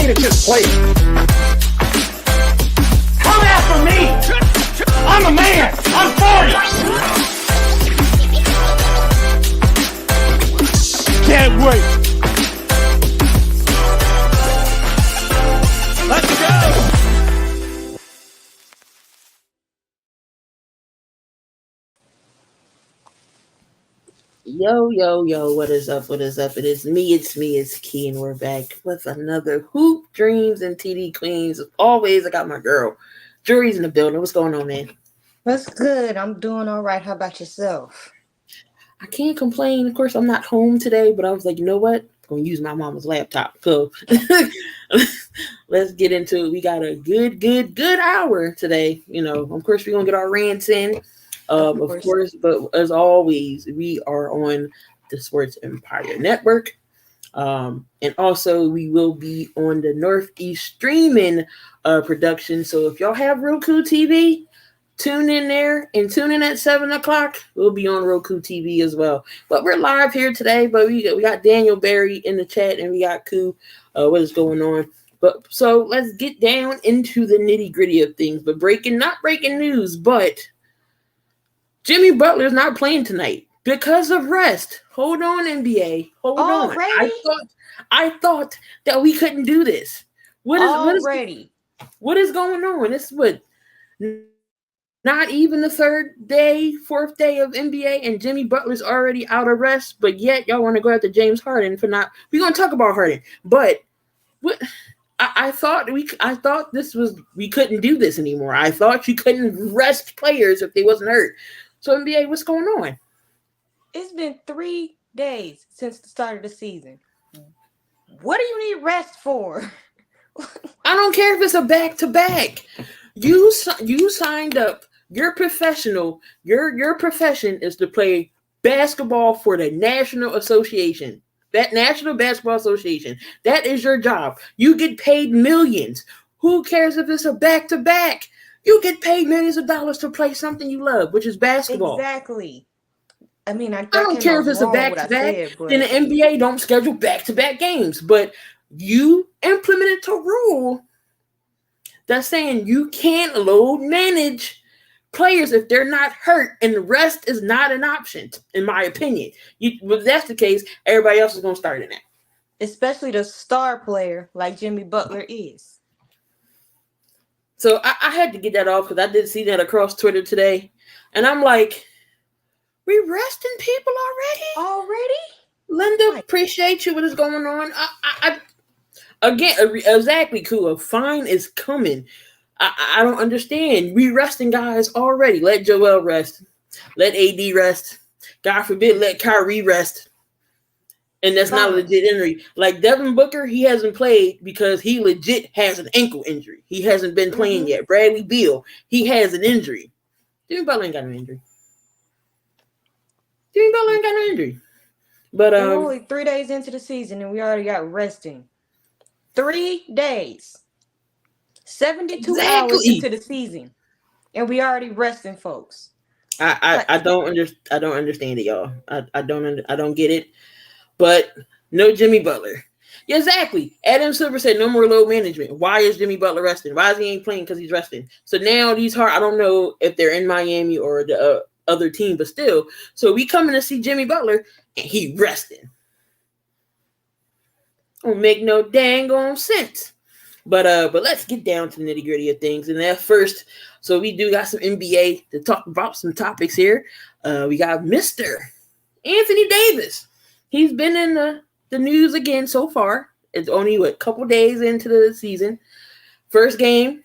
at this place. Come after me. I'm a man. I'm 40. Can't wait. Let's go. Yo, what is up? It's me, it's Key, and we're back with another Hoop Dreams and TD Queens. As always, I got my girl. Jury's in the building. What's going on, man? What's good? I'm doing all right. How about yourself? I can't complain. Of course, I'm not home today, but I was like, you know what? I'm going to use my mama's laptop. So let's get into it. We got a good hour today. You know, of course, we're going to get our rants in. Of course, but as always, we are on the Sports Empire Network. And also, we will be on the Northeast Streaming production. So if y'all have Roku TV, tune in there and tune in at 7 o'clock. We'll be on Roku TV as well. But we're live here today. But we got Daniel Barry in the chat and we got Koo. What is going on? But so let's get down into the nitty gritty of things. But not breaking news, but Jimmy Butler's not playing tonight because of rest. Hold on, NBA. Hold on. I thought that we couldn't do this. What is going on? It's what? Not even the fourth day of NBA, and Jimmy Butler's already out of rest, but yet y'all want to go after James Harden for not. We're gonna talk about Harden, but what? I thought we couldn't do this anymore. I thought you couldn't rest players if they wasn't hurt. So NBA, what's going on? It's been 3 days since the start of the season. What do you need rest for? I don't care if it's a back-to-back. You signed up. You're professional. Your profession is to play basketball for the National Association. That National Basketball Association. That is your job. You get paid millions. Who cares if it's a back-to-back? You get paid millions of dollars to play something you love, which is basketball. Exactly. I mean, I don't care if it's a back-to-back. Then the NBA don't schedule back-to-back games. But you implemented a rule that's saying you can't load manage players if they're not hurt, and the rest is not an option, in my opinion. If that's the case, everybody else is going to start in that. Especially the star player like Jimmy Butler is. So I had to get that off because I did see that across Twitter today. And I'm like, we resting people already? Linda, appreciate you. What is going on? Again, exactly, cool. A fine is coming. I don't understand. We resting guys already. Let Joel rest. Let AD rest. God forbid, let Kyrie rest. And that's not a legit injury. Like Devin Booker, he hasn't played because he legit has an ankle injury. He hasn't been playing yet. Bradley Beal, he has an injury. Jimmy Butler ain't got no injury. But we're only 3 days into the season and we already got resting. 3 days. 72 hours into the season. And we already resting folks. I don't understand it, y'all. I don't get it. But no Jimmy Butler. Yeah, exactly. Adam Silver said no more load management. Why is Jimmy Butler resting? Why is he ain't playing? Because he's resting. So now I don't know if they're in Miami or the other team, but still. So we coming to see Jimmy Butler and he resting. Don't make no dang on sense. But let's get down to the nitty gritty of things. And that first, so we do got some NBA to talk about some topics here. We got Mr. Anthony Davis. He's been in the news again so far. It's only a couple days into the season. First game,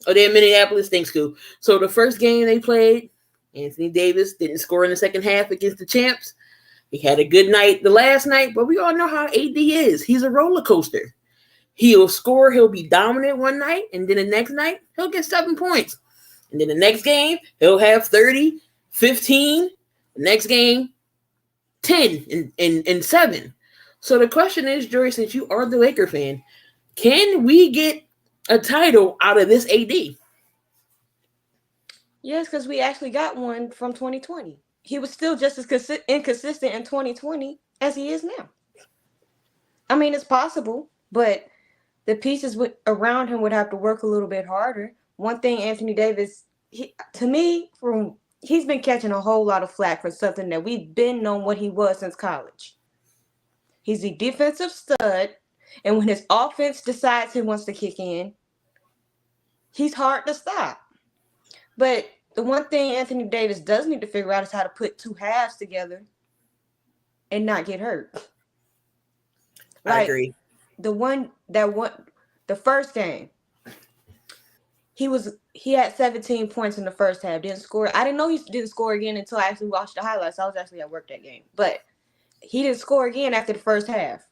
they're in Minneapolis. Thanks, Scoop. So the first game they played, Anthony Davis didn't score in the second half against the champs. He had a good night the last night, but we all know how AD is. He's a roller coaster. He'll score, he'll be dominant one night, and then the next night, he'll get 7 points. And then the next game, he'll have 30, 15. The next game, 10 and 7. So the question is, Jory, since you are the Laker fan, can we get a title out of this AD? Yes, because we actually got one from 2020. He was still just as inconsistent in 2020 as he is now. I mean, it's possible, but the pieces around him would have to work a little bit harder. One thing Anthony Davis, to me, he's been catching a whole lot of flack for something that we've been known what he was since college. He's a defensive stud, and when his offense decides he wants to kick in, he's hard to stop. But the one thing Anthony Davis does need to figure out is how to put two halves together and not get hurt. I agree. The first game, he had 17 points in the first half, didn't score. I didn't know he didn't score again until I actually watched the highlights. I was actually at work that game. But he didn't score again after the first half.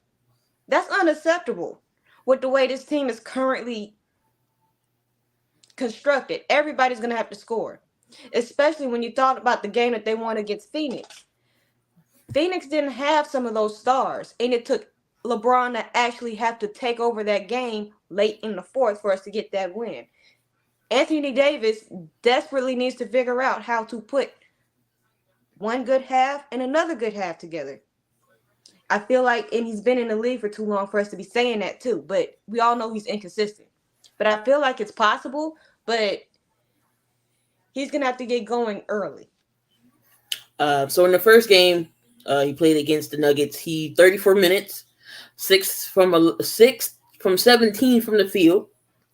That's unacceptable with the way this team is currently constructed. Everybody's going to have to score, especially when you thought about the game that they won against Phoenix. Phoenix didn't have some of those stars, and it took LeBron to actually have to take over that game late in the fourth for us to get that win. Anthony Davis desperately needs to figure out how to put one good half and another good half together. I feel like, and he's been in the league for too long for us to be saying that too, but we all know he's inconsistent. But I feel like it's possible, but he's going to have to get going early. So in the first game, he played against the Nuggets. He 34 minutes, 6 from 17 from the field.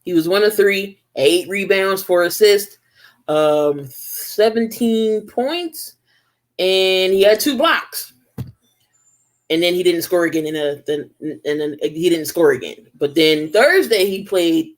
He was 1 of 3, 8 rebounds, 4 assists, 17 points, and he had 2 blocks. And then he didn't score again. Then he didn't score again. But then Thursday he played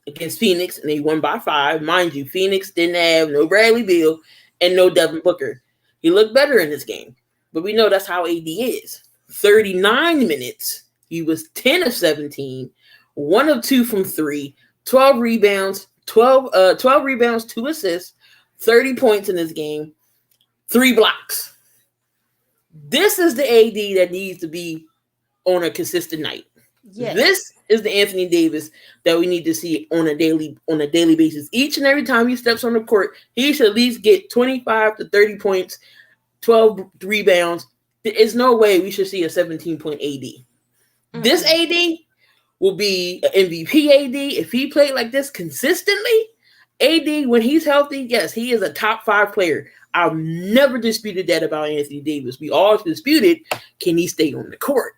against Phoenix, and they won by 5. Mind you, Phoenix didn't have no Bradley Beal and no Devin Booker. He looked better in this game, but we know that's how AD is. 39 minutes. He was 10 of 17, 1 of 2 from 3, 12 rebounds, 12 rebounds, 2 assists, 30 points in this game, 3 blocks. This is the AD that needs to be on a consistent night. Yes. This is the Anthony Davis that we need to see on a daily basis. Each and every time he steps on the court, he should at least get 25 to 30 points, 12 rebounds. There's no way we should see a 17-point AD. Mm-hmm. This AD will be an MVP AD if he played like this consistently. AD, when he's healthy, yes, he is a top 5 player. I've never disputed that about Anthony Davis. We all disputed, can he stay on the court?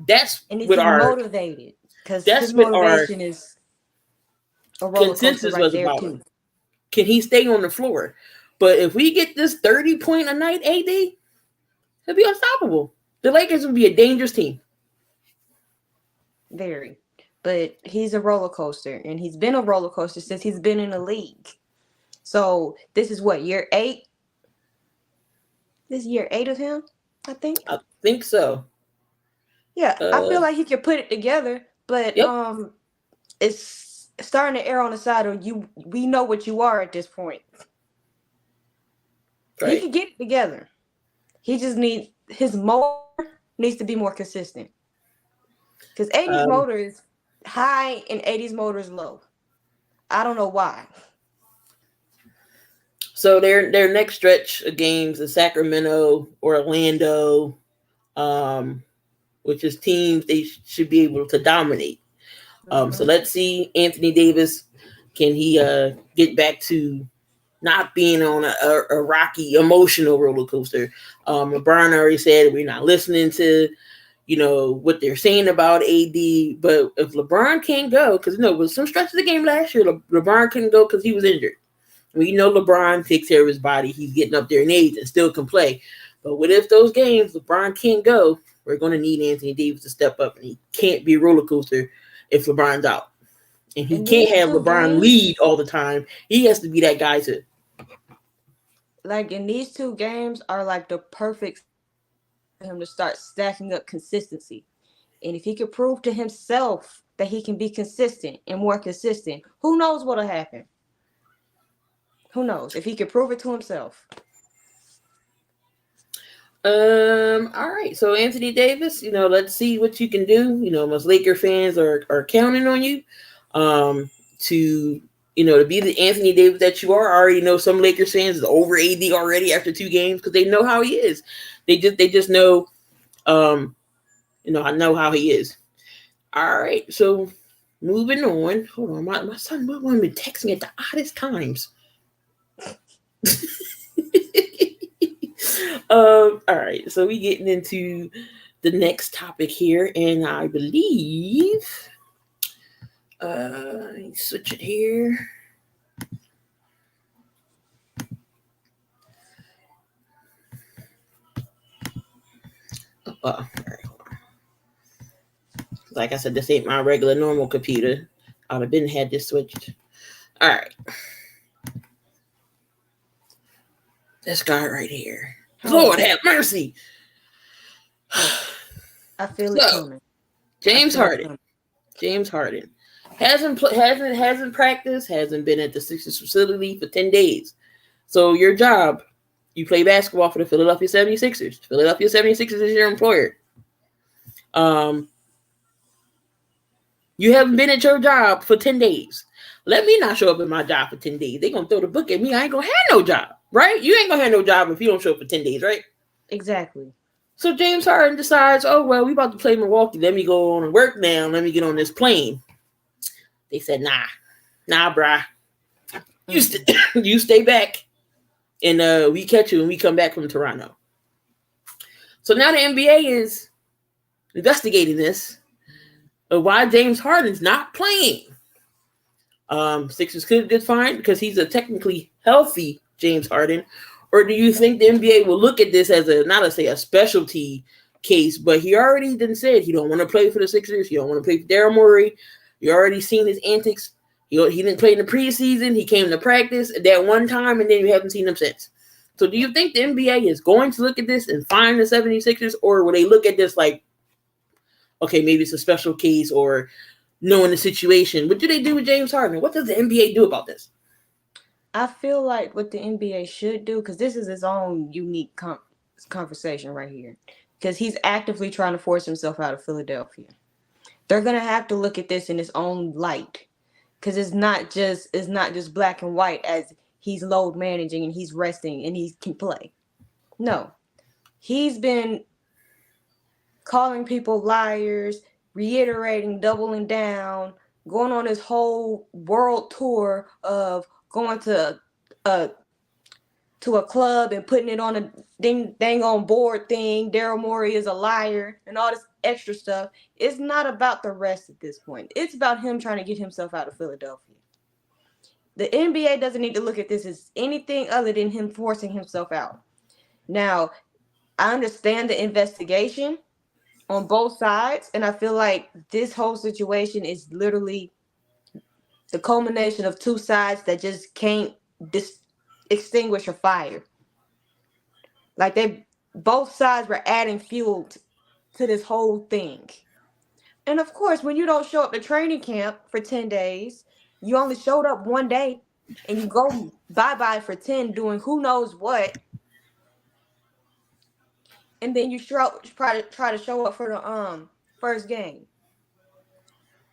That's what our motivated, because his motivation is a roller consensus right was there about. Too. Can he stay on the floor? But if we get this 30-point a night AD, he'll be unstoppable. The Lakers will be a dangerous team. Very. But he's a roller coaster, and he's been a roller coaster since he's been in the league. So this is what, year 8? This is year 8 of him, I think. I think so. Yeah, I feel like he could put it together, but it's starting to err on the side of you. We know what you are at this point. Right. He can get it together. He just needs his motor needs to be more consistent. Because 80's motor is high and 80's motor is low. I don't know why. So their next stretch of games is Sacramento, Orlando, which is teams they should be able to dominate. So let's see, Anthony Davis, can he get back to not being on a rocky, emotional roller coaster? LeBron already said we're not listening to, what they're saying about AD. But if LeBron can't go, because with some stretch of the game last year, LeBron couldn't go because he was injured. We know LeBron takes care of his body. He's getting up there in age and still can play. But what if those games LeBron can't go? We're going to need Anthony Davis to step up, and he can't be a roller coaster if LeBron's out. And he can't have LeBron lead all the time. He has to be that guy too. Like, in these 2 games are like the perfect for him to start stacking up consistency. And if he could prove to himself that he can be consistent and more consistent, who knows what'll happen? Who knows? If he could prove it to himself. All right. So Anthony Davis, let's see what you can do. Most Laker fans are counting on you, to be the Anthony Davis that you are. I already know some Lakers fans is over AD already after 2 games because they know how he is. They just know, I know how he is. All right. So Moving on. Hold on. My son would be texting at the oddest times. All right. So we getting into the next topic here, and I believe let me switch it here. All right, hold on. Like I said, this ain't my regular normal computer. I'd have been had this switched. All right. This guy right here. Lord have mercy. I feel it coming. James Harden. James Harden hasn't practiced, hasn't been at the Sixers facility for 10 days. So your job, you play basketball for the Philadelphia 76ers. Philadelphia 76ers is your employer. You haven't been at your job for 10 days. Let me not show up at my job for 10 days. They're going to throw the book at me. I ain't going to have no job, right? You ain't going to have no job if you don't show up for 10 days, right? Exactly. So James Harden decides, oh, well, we about to play Milwaukee. Let me go on and work now. Let me get on this plane. They said, nah, brah. You stay back, and we catch you when we come back from Toronto. So now the NBA is investigating this of why James Harden's not playing. Sixers could get fined because he's a technically healthy James Harden. Or do you think the NBA will look at this as a specialty case, but he already done said he don't want to play for the Sixers. He don't want to play for Daryl Morey. You already seen his antics. He didn't play in the preseason. He came to practice at that one time, and then you haven't seen him since. So do you think the NBA is going to look at this and fine the 76ers, or will they look at this like, okay, maybe it's a special case or knowing the situation? What do they do with James Harden? What does the NBA do about this? I feel like what the NBA should do, because this is his own unique conversation right here, because he's actively trying to force himself out of Philadelphia. They're gonna have to look at this in its own light, because it's not just black and white as he's load managing and he's resting and he can play. No, he's been calling people liars, reiterating, doubling down, going on his whole world tour of going to a club and putting it on a dang on board thing. Daryl Morey is a liar and all this extra stuff. It's not about the rest at this point. It's about him trying to get himself out of Philadelphia. The NBA doesn't need to look at this as anything other than him forcing himself out. Now, I understand the investigation on both sides, and I feel like this whole situation is literally the culmination of two sides that just can't extinguish a fire. Like both sides were adding fuel to this whole thing. And of course, when you don't show up to training camp for 10 days, you only showed up one day, and you go bye-bye for 10 doing who knows what, and then you try to show up for the first game.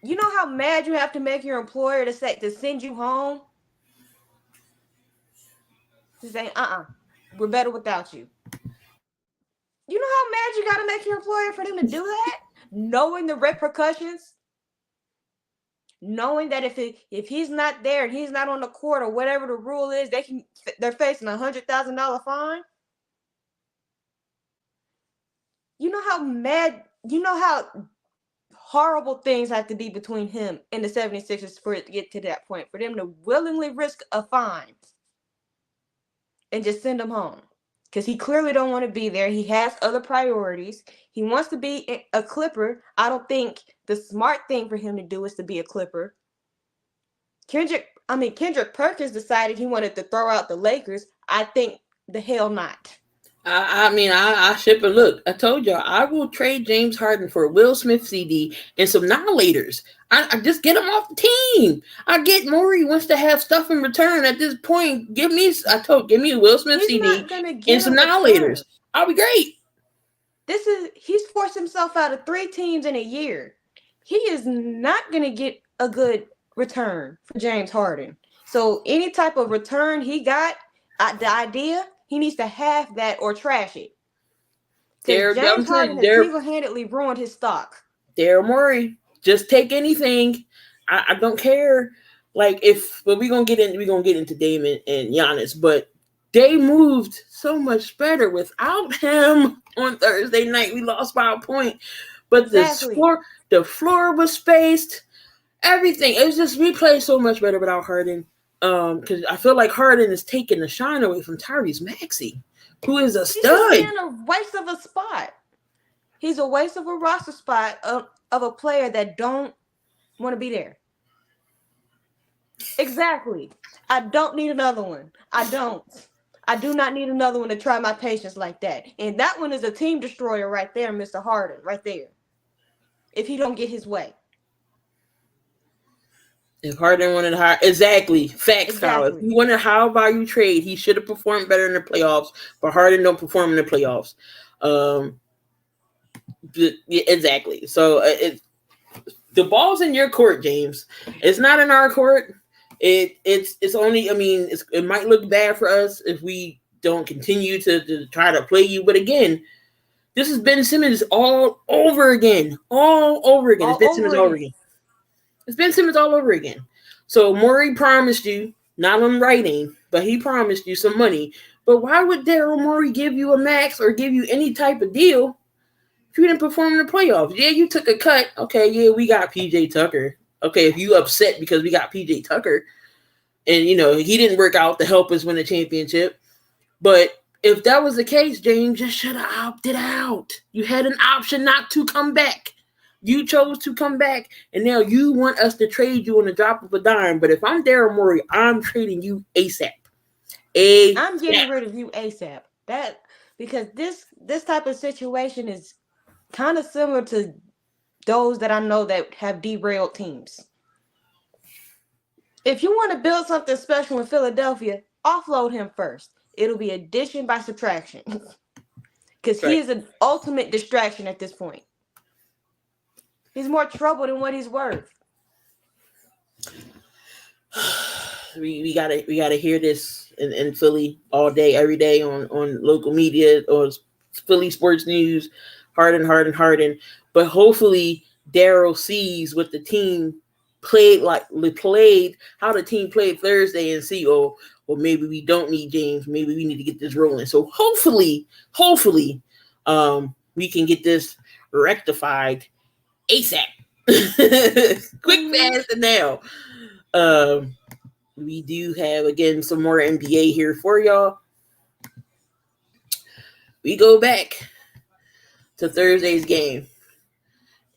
You know how mad you have to make your employer to send you home? To say, we're better without you. You know how mad you gotta make your employer for them to do that? Knowing the repercussions? Knowing that if he's not there and he's not on the court or whatever the rule is, they're facing $100,000 fine? You know how horrible things have to be between him and the 76ers for it to get to that point, for them to willingly risk a fine and just send him home. Because he clearly don't want to be there. He has other priorities. He wants to be a Clipper. I don't think the smart thing for him to do is to be a Clipper. Kendrick Perkins decided he wanted to throw out the Lakers. I think the hell not. I ship and look. I told y'all I will trade James Harden for a Will Smith CD and some Annihilators. I just get him off the team. I get Morey wants to have stuff in return at this point. Give me a Will Smith CD and some Annihilators. I'll be great. He's forced himself out of 3 teams in a year. He is not gonna get a good return for James Harden. So any type of return he got, the idea, he needs to have that or trash it. James Harden has single-handedly ruined his stock. Daryl Morey, just take anything. I don't care. Like but we're gonna get into Dame and Giannis, but they moved so much better without him on Thursday night. We lost by a point, but Exactly. the floor was spaced. Everything, it was just, we played so much better without Harden. Because I feel like Harden is taking the shine away from Tyrese Maxey, who is a He's just stud. being a waste of a spot. He's a waste of a roster spot of a player that don't want to be there. Exactly. I don't need another one. I don't. I do not need another one to try my patience like that. And that one is a team destroyer right there, Mr. Harden, right there. If he don't get his way. If Harden wanted high, exactly, facts, Kyle. If Exactly. he wanted a high value trade, he should have performed better in the playoffs. But Harden don't perform in the playoffs. Exactly. So the ball's in your court, James. It's not in our court. It's only. I mean, it might look bad for us if we don't continue to try to play you. But again, this is Ben Simmons all over again. All over again. It's Ben Simmons all over again. It's Ben Simmons all over again. So Morey promised you, not on writing, but he promised you some money. But why would Daryl Morey give you a max or give you any type of deal if you didn't perform in the playoffs? Yeah, you took a cut. Okay, yeah, we got PJ Tucker. Okay, if you upset because we got PJ Tucker and, you know, he didn't work out to help us win the championship. But if that was the case, James, you should have opted out. You had an option not to come back. You chose to come back, and now you want us to trade you on the drop of a dime. But if I'm Daryl Morey, I'm trading you ASAP. I'm getting rid of you ASAP. Because this type of situation is kind of similar to those that I know that have derailed teams. If you want to build something special in Philadelphia, offload him first. It'll be addition by subtraction. Because he is an ultimate distraction at this point. He's more trouble than what he's worth. We gotta hear this in Philly all day, every day on local media or Philly sports news. Harden. But hopefully Daryl sees what the team played, how the team played Thursday, and see, well, maybe we don't need James. Maybe we need to get this rolling. So hopefully, we can get this rectified ASAP. Quick, fast, and now. We do have, again, some more NBA here for y'all. We go back to Thursday's game.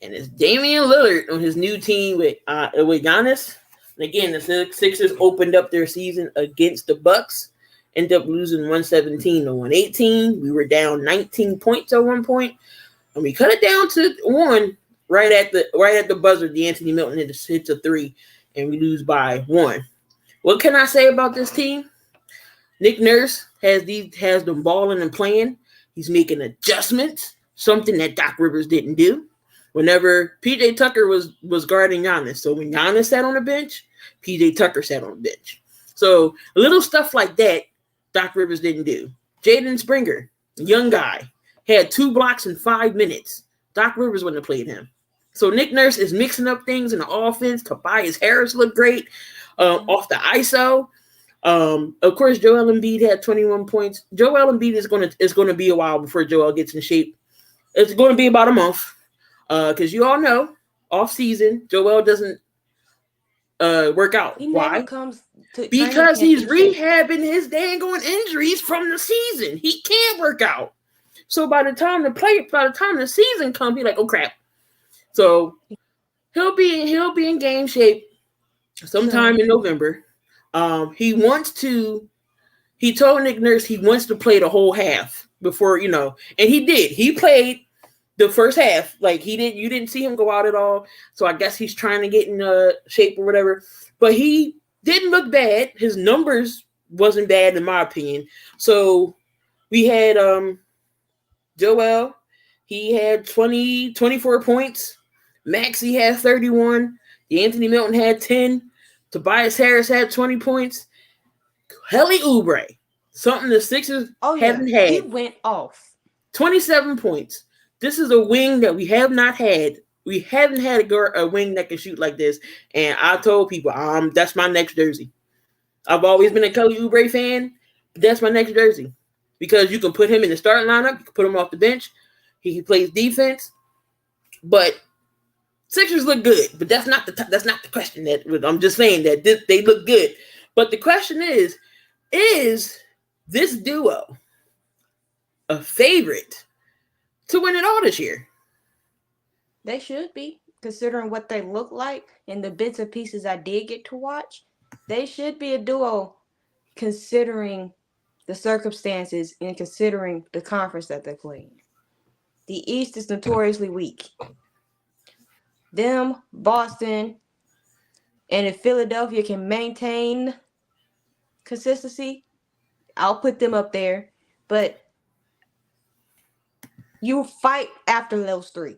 And it's Damian Lillard on his new team with Giannis. And again, the Sixers opened up their season against the Bucks. Ended up losing 117-118. We were down 19 points at one point. And we cut it down to 1 right at the buzzer. D'Anthony Melton hits a 3. And we lose by 1. What can I say about this team? Nick Nurse has them balling and playing. He's making adjustments, something that Doc Rivers didn't do. Whenever PJ Tucker was guarding Giannis. So when Giannis sat on the bench, PJ Tucker sat on the bench. So little stuff like that, Doc Rivers didn't do. Jaden Springer, young guy, had 2 blocks in 5 minutes. Doc Rivers wouldn't have played him. So Nick Nurse is mixing up things in the offense. Tobias Harris looked great off the ISO. Of course, Joel Embiid had 21 points. Joel Embiid is going to be a while before Joel gets in shape. It's going to be about a month. Because you all know, off season, Joel doesn't work out. He Why? never comes to because he's rehabbing his dang on injuries from the season. He can't work out. So by the time the season comes, he's like, oh crap. So he'll be in game shape sometime in November. He told Nick Nurse he wants to play the whole half before, and he did. He played the first half. Like you didn't see him go out at all. So I guess he's trying to get in shape or whatever. But he didn't look bad. His numbers wasn't bad in my opinion. So we had Joel. He had 24 points. Maxey had 31. D'Anthony Melton had 10. Tobias Harris had 20 points. Kelly Oubre, something the Sixers haven't had. He went off. 27 points. This is a wing that we have not had We haven't had a wing that can shoot like this. And I told people, that's my next jersey. I've always been a Kelly Oubre fan, but that's my next jersey. Because you can put him in the starting lineup, you can put him off the bench. He plays defense. But Sixers look good, but that's not the question. That I'm just saying that they look good. But the question is this duo a favorite to win it all this year? They should be, considering what they look like and the bits and pieces I did get to watch. They should be a duo, considering the circumstances and considering the conference that they play in. The East is notoriously weak. Them, Boston, and if Philadelphia can maintain consistency, I'll put them up there. But you fight after those three.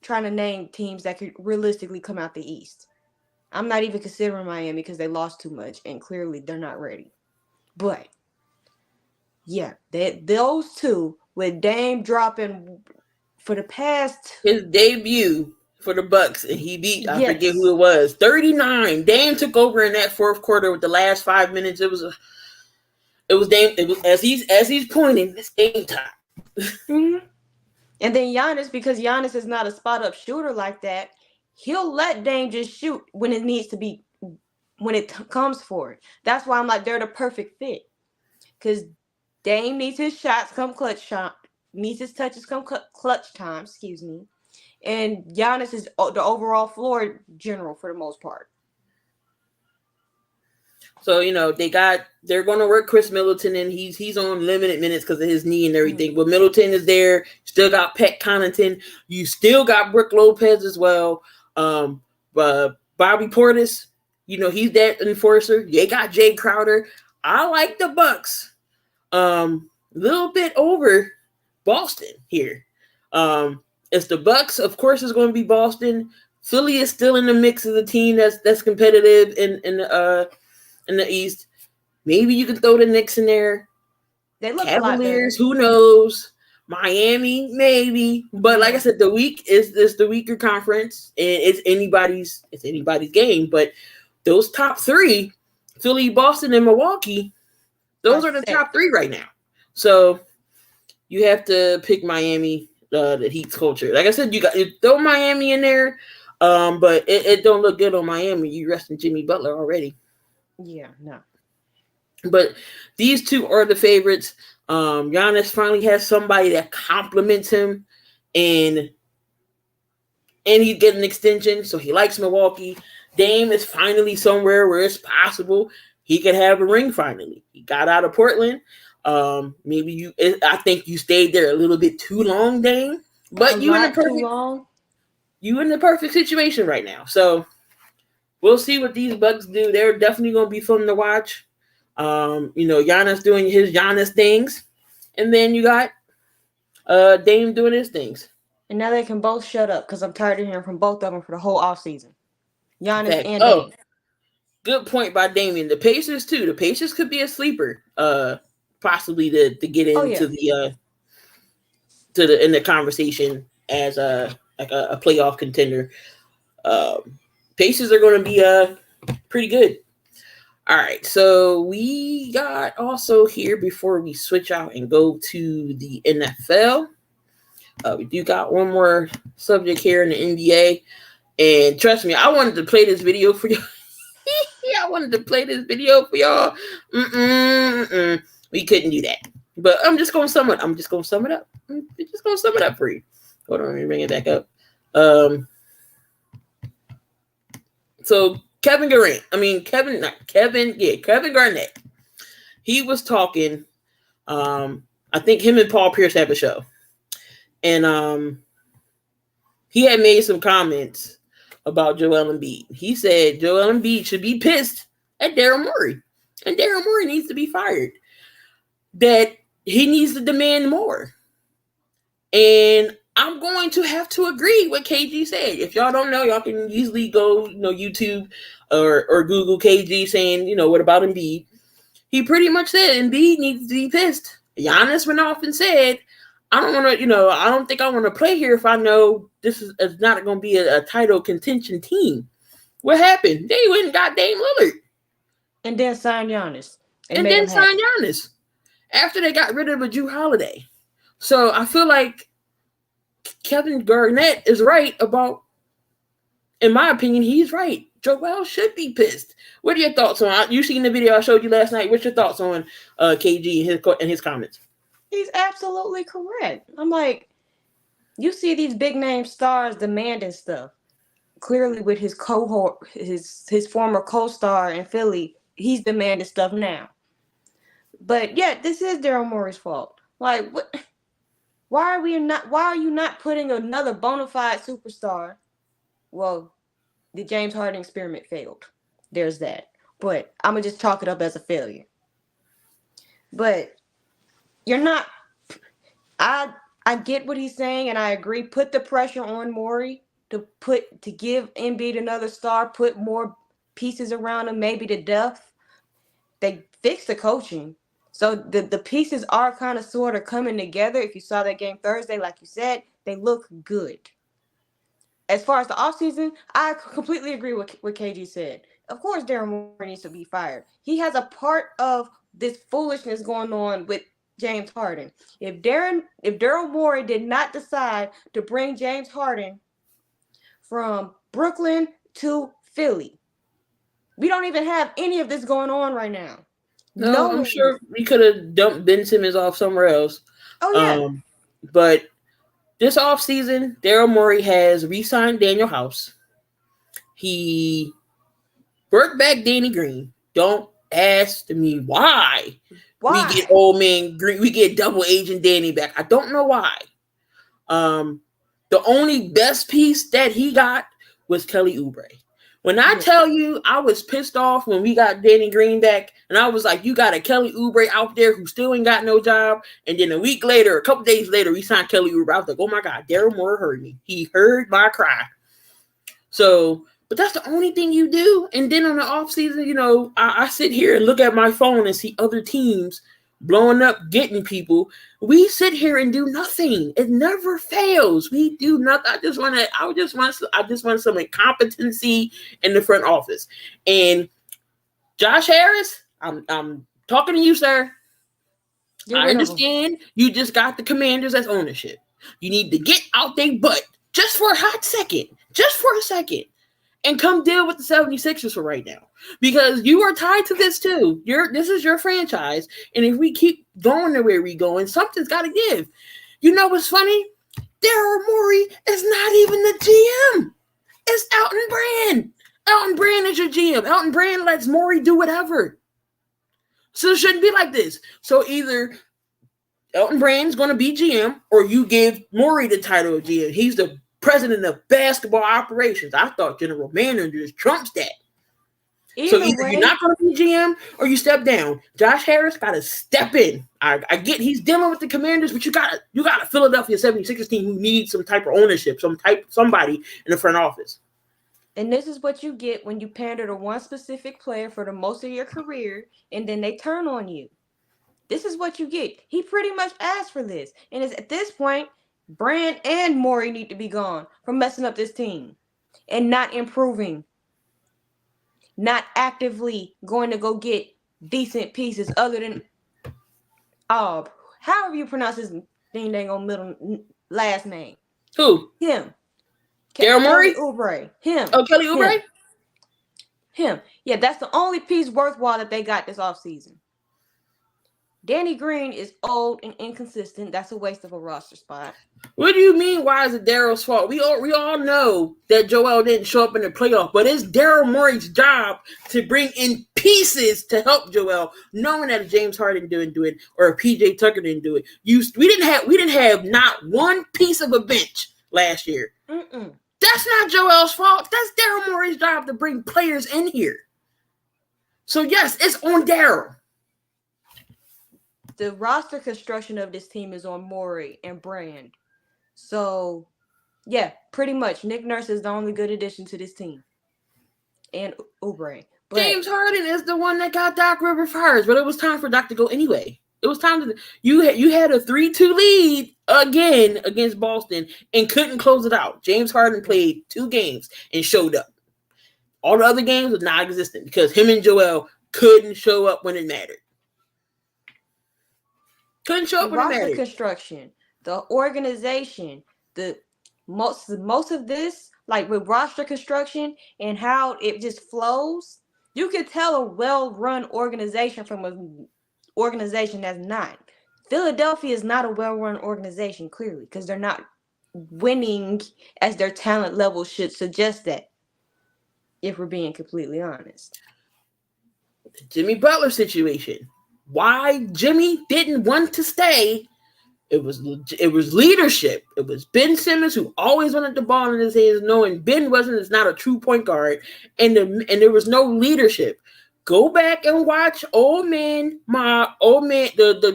Trying to name teams that could realistically come out the East. I'm not even considering Miami because they lost too much, and clearly they're not ready. But, yeah, those two, with Dame dropping for the past... His debut for the Bucks, and he beat, I Yes. forget who it was, 39. Dame took over in that fourth quarter with the last 5 minutes. It was Dame. It was as he's pointing, it's Dame time. Mm-hmm. And then Giannis, because Giannis is not a spot-up shooter like that, he'll let Dame just shoot when it needs to be, when it comes for it. That's why I'm like, they're the perfect fit. Because Dame needs his shots come needs his touches come clutch time, and Giannis is the overall floor general for the most part. So, they're going to work Chris Middleton, and he's on limited minutes because of his knee and everything. Mm-hmm. But Middleton is there. Still got Pat Connaughton. You still got Brook Lopez as well. Bobby Portis, he's that enforcer. They got Jay Crowder. I like the Bucks. Little bit over Boston here. It's the Bucks. Of course, it's going to be Boston. Philly is still in the mix as a team that's competitive in the East. Maybe you can throw the Knicks in there. They look Cavaliers, who knows? Miami, maybe. But like I said, the week is the weaker conference, and it's anybody's game. But those top three, Philly, Boston, and Milwaukee, those are the top three right now. So you have to pick Miami, the Heat's culture. Like I said, you throw Miami in there, but it don't look good on Miami. You resting Jimmy Butler already. Yeah, no. But these two are the favorites. Giannis finally has somebody that compliments him, and he's getting an extension, so he likes Milwaukee. Dame is finally somewhere where it's possible he could have a ring finally. He got out of Portland. I think you stayed there a little bit too long, Dame. But you in the perfect situation right now. So we'll see what these Bucks do. They're definitely going to be fun to watch. Giannis doing his Giannis things, and then you got Dame doing his things. And now they can both shut up because I'm tired of hearing from both of them for the whole offseason. Giannis and Dame. Good point by Damian. The Pacers too. The Pacers could be a sleeper, possibly to get into in the conversation as a playoff contender. Pacers are going to be pretty good. All right, so we got also here before we switch out and go to the NFL. We do got one more subject here in the NBA, and trust me, I wanted to play this video for you. I wanted to play this video for y'all. We couldn't do that, but I'm just gonna sum it. I'm just gonna sum it up. For you. Hold on, let me bring it back up. So Kevin Garnett. He was talking. I think him and Paul Pierce have a show, and he had made some comments about Joel Embiid. He said Joel Embiid should be pissed at Daryl Morey, and Daryl Morey needs to be fired. That he needs to demand more, and I'm going to have to agree with KG said. If y'all don't know, y'all can easily go, YouTube or Google KG saying, what about Embiid? He pretty much said Embiid needs to be pissed. Giannis went off and said, I don't want to, I don't think I want to play here if I know this is not going to be a title contention team. What happened? They went and got Dame Lillard. And then signed Giannis. And then signed Giannis. After they got rid of a Drew Holiday. So I feel like Kevin Garnett is right about, in my opinion, he's right. Joel should be pissed. What are your thoughts on? You seen the video I showed you last night. What's your thoughts on KG and his comments? He's absolutely correct. I'm like, you see these big name stars demanding stuff. Clearly, with his cohort, his former co-star in Philly, he's demanding stuff now. But yeah, this is Daryl Morey's fault. Like, what? Why are you not putting another bona fide superstar? Well, the James Harden experiment failed. There's that. But I'm gonna just chalk it up as a failure. But you're not. I get what he's saying, and I agree. Put the pressure on Morey to give Embiid another star. Put more pieces around him, maybe to depth. They fixed the coaching. So the pieces are kind of sort of coming together. If you saw that game Thursday, like you said, they look good. As far as the offseason, I completely agree with what KG said. Of course, Daryl Morey needs to be fired. He has a part of this foolishness going on with James Harden. If Daryl Morey did not decide to bring James Harden from Brooklyn to Philly, we don't even have any of this going on right now. No, I'm sure we could have dumped Ben Simmons off somewhere else. Oh, yeah. But this offseason, Daryl Morey has re-signed Daniel House. He brought back Danny Green. Don't ask me why. We get old man Green. We get double agent Danny back. I don't know why. The only best piece that he got was Kelly Oubre. When I tell you I was pissed off when we got Danny Green back, and I was like, you got a Kelly Oubre out there who still ain't got no job, and then a couple days later, we signed Kelly Oubre. I was like, oh my God, Daryl Morey heard me. He heard my cry. So, but that's the only thing you do. And then on the offseason, I sit here and look at my phone and see other teams blowing up, getting people. We sit here and do nothing. It never fails. We do nothing. I just want some incompetency in the front office. And Josh Harris, I'm talking to you, sir. I understand you just got the Commanders as ownership. You need to get out their butt just for a hot second, and come deal with the 76ers for right now. Because you are tied to this too. This is your franchise. And if we keep going the way we're going, something's got to give. You know what's funny? Daryl Morey is not even the GM. It's Elton Brand. Elton Brand is your GM. Elton Brand lets Morey do whatever. So it shouldn't be like this. So either Elton Brand's going to be GM or you give Morey the title of GM. He's the president of basketball operations. I thought general manager trumps that. So either you're not going to be GM or you step down. Josh Harris got to step in. I get he's dealing with the Commanders, but you got a Philadelphia 76ers team who needs some type of ownership, somebody in the front office. And this is what you get when you pander to one specific player for the most of your career, and then they turn on you. This is what you get. He pretty much asked for this. And it's at this point, Brand and Morey need to be gone from messing up this team and not improving. Not actively going to go get decent pieces other than however you pronounce his last name. Who? Him. Daryl Morey? Oubre. Him. Oh, Kelly Oubre? Him. Yeah, that's the only piece worthwhile that they got this offseason. Danny Green is old and inconsistent. That's a waste of a roster spot. What do you mean? Why is it Daryl's fault? We all know that Joel didn't show up in the playoff, but it's Daryl Morey's job to bring in pieces to help Joel, knowing that James Harden didn't do it or PJ Tucker didn't do it. We didn't have not one piece of a bench last year. That's not Joel's fault. That's Daryl Morey's job to bring players in here. So yes, it's on Daryl. The roster construction of this team is on Morey and Brand. So, yeah, pretty much. Nick Nurse is the only good addition to this team. And Oubre. James Harden is the one that got Doc Rivers fired, but it was time for Doc to go anyway. It was time to you had a 3-2 lead again against Boston and couldn't close it out. James Harden played 2 games and showed up. All the other games was non-existent because him and Joel couldn't show up when it mattered. Couldn't show up when it Roster mattered. construction, the organization, the most of this, like with roster construction and how it just flows, you can tell a well-run organization from an organization that's not. Philadelphia is not a well-run organization, clearly, because they're not winning as their talent level should suggest that, if we're being completely honest. The Jimmy Butler situation. Why Jimmy didn't want to stay, it was leadership. It was Ben Simmons who always wanted the ball in his hands, knowing Ben is not a true point guard, and there was no leadership. Go back and watch the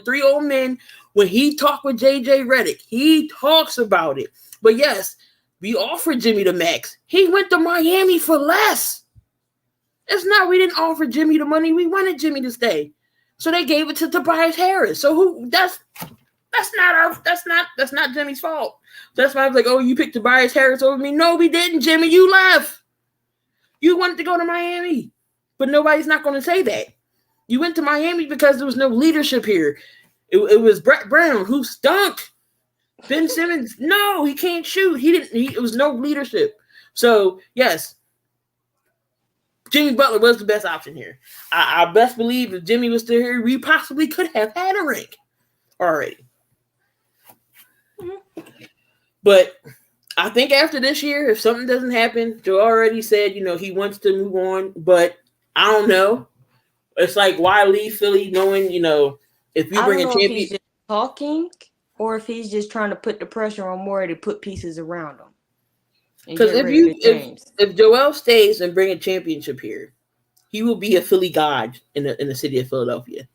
3 old men when he talked with JJ Redick. He talks about it. But yes, we offered Jimmy the max. He went to Miami for less. It's not we didn't offer Jimmy the money. We wanted Jimmy to stay. So they gave it to Tobias Harris. So that's not Jimmy's fault. That's why I was like, oh, you picked Tobias Harris over me. No, we didn't, Jimmy. You left. You wanted to go to Miami. But nobody's not going to say that. You went to Miami because there was no leadership here. It was Brett Brown who stunk. Ben Simmons, no, he can't shoot. It was no leadership. So, yes, Jimmy Butler was the best option here. I best believe if Jimmy was still here, we possibly could have had a ring already. But I think after this year, if something doesn't happen, Joe already said, he wants to move on. But I don't know. It's like, why leave Philly knowing, if you bring a champion. If he's just talking or if he's just trying to put the pressure on Morey to put pieces around him. Because if Joel stays and bring a championship here, he will be a Philly god in the city of Philadelphia.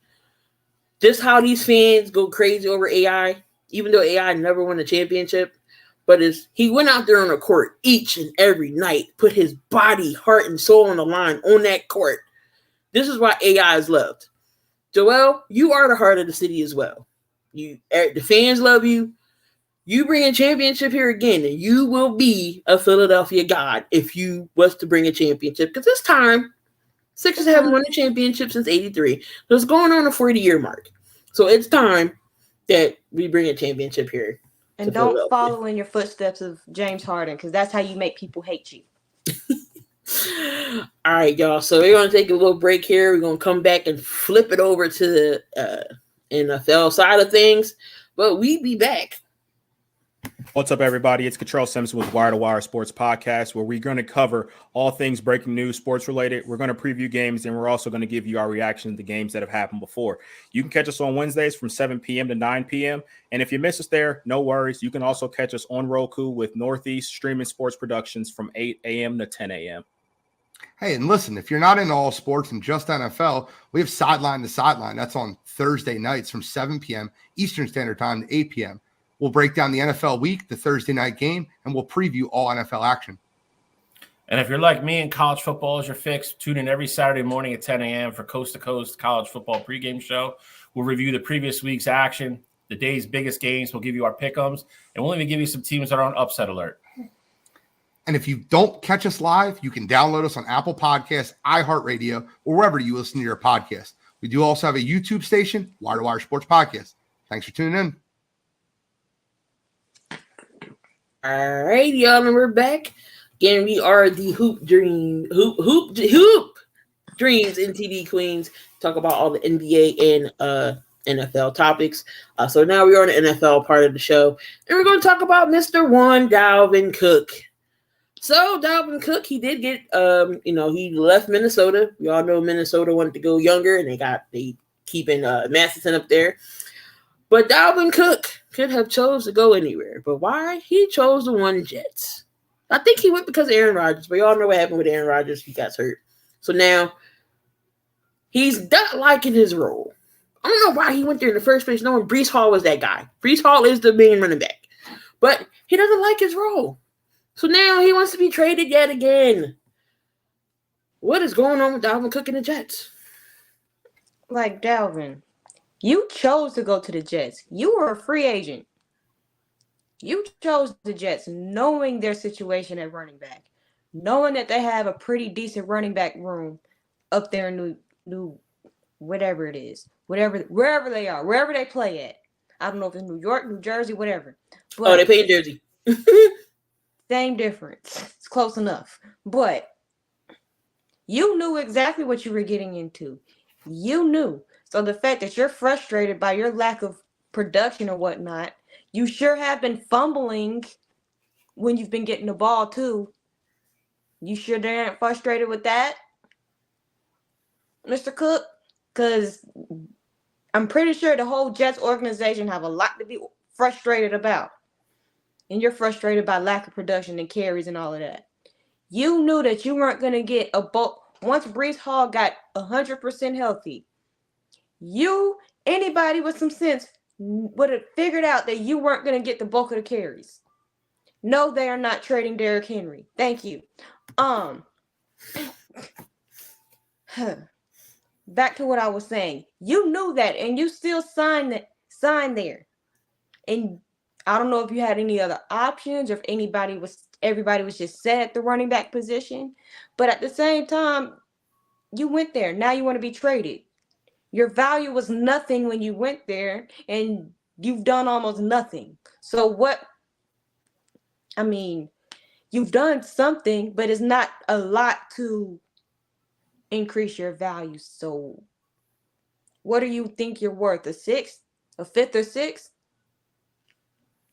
Just how these fans go crazy over AI, even though AI never won a championship, but he went out there on the court each and every night, put his body, heart, and soul on the line on that court. This is why AI is loved. Joel, you are the heart of the city as well. The fans love you. You bring a championship here again, and you will be a Philadelphia god if you was to bring a championship. Because this time, Sixers haven't won a championship since '83. So it's going on a 40-year mark. So it's time that we bring a championship here. And don't follow in your footsteps of James Harden, because that's how you make people hate you. All right, y'all. So we're going to take a little break here. We're going to come back and flip it over to the NFL side of things. But we be back. What's up, everybody? It's Control Simpson with Wire to Wire Sports Podcast, where we're going to cover all things breaking news, sports related. We're going to preview games, and we're also going to give you our reaction to games that have happened before. You can catch us on Wednesdays from 7 p.m. to 9 p.m. And if you miss us there, no worries. You can also catch us on Roku with Northeast Streaming Sports Productions from 8 a.m. to 10 a.m. Hey, and listen, if you're not into all sports and just NFL, we have Sideline to Sideline. That's on Thursday nights from 7 p.m. Eastern Standard Time to 8 p.m. We'll break down the NFL week, the Thursday night game, and we'll preview all NFL action. And if you're like me and college football is your fix, tune in every Saturday morning at 10 a.m. for Coast to Coast College Football pregame show. We'll review the previous week's action, the day's biggest games. We'll give you our pick'ems, and we'll even give you some teams that are on upset alert. And if you don't catch us live, you can download us on Apple Podcasts, iHeartRadio, or wherever you listen to your podcast. We do also have a YouTube station, Wire to Wire Sports Podcast. Thanks for tuning in. All right, y'all, and we're back. Again, we are the Hoop Dreams NTD Queens. Talk about all the NBA and NFL topics. So now we are on the NFL part of the show, and we're going to talk about Mr. One, Dalvin Cook. So Dalvin Cook, he did get, he left Minnesota. We all know Minnesota wanted to go younger, and they keeping Matheson up there. But Dalvin Cook could have chose to go anywhere. But why? He chose the one Jets. I think he went because of Aaron Rodgers. But y'all know what happened with Aaron Rodgers. He got hurt. So now he's not liking his role. I don't know why he went there in the first place, knowing Breece Hall was that guy. Breece Hall is the main running back. But he doesn't like his role. So now he wants to be traded yet again. What is going on with Dalvin Cook and the Jets? Like, Dalvin, you chose to go to the Jets. You were a free agent. You chose the Jets knowing their situation at running back, knowing that they have a pretty decent running back room up there in New whatever it is, wherever they are, wherever they play at. I don't know if it's New York, New Jersey, whatever. Oh, they But play in Jersey. same difference. It's close enough. But you knew exactly what you were getting into. You knew. So the fact that you're frustrated by your lack of production or whatnot, you sure have been fumbling when you've been getting the ball too. You sure they aren't frustrated with that, Mr. Cook? Because I'm pretty sure the whole Jets organization have a lot to be frustrated about. And you're frustrated by lack of production and carries and all of that. You knew that you weren't going to get a bulk. Once Breece Hall got 100% healthy, anybody with some sense would have figured out that you weren't going to get the bulk of the carries. No, they are not trading Derrick Henry. Thank you. Back to what I was saying. You knew that, and you still signed there. And I don't know if you had any other options or if everybody was just set at the running back position. But at the same time, you went there. Now you want to be traded. Your value was nothing when you went there, and you've done almost nothing. So what? I mean, you've done something, but it's not a lot to increase your value. So what do you think you're worth? A sixth? A fifth or sixth?